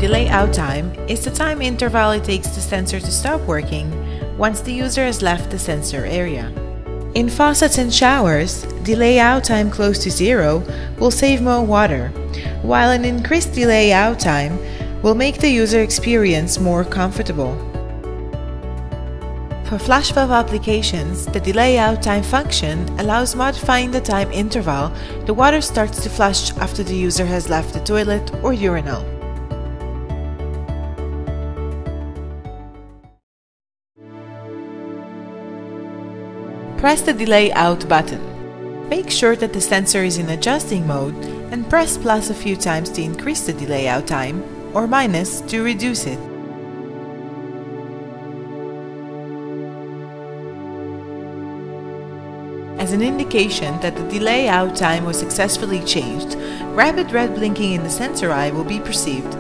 Delay out time is the time interval it takes the sensor to stop working once the user has left the sensor area. In faucets and showers, delay out time close to zero will save more water, while an increased delay out time will make the user experience more comfortable. For flash valve applications, the delay out time function allows modifying the time interval the water starts to flush after the user has left the toilet or urinal. Press the delay out button. Make sure that the sensor is in adjusting mode and press plus a few times to increase the delay out time or minus to reduce it. As an indication that the delay out time was successfully changed, rapid red blinking in the sensor eye will be perceived.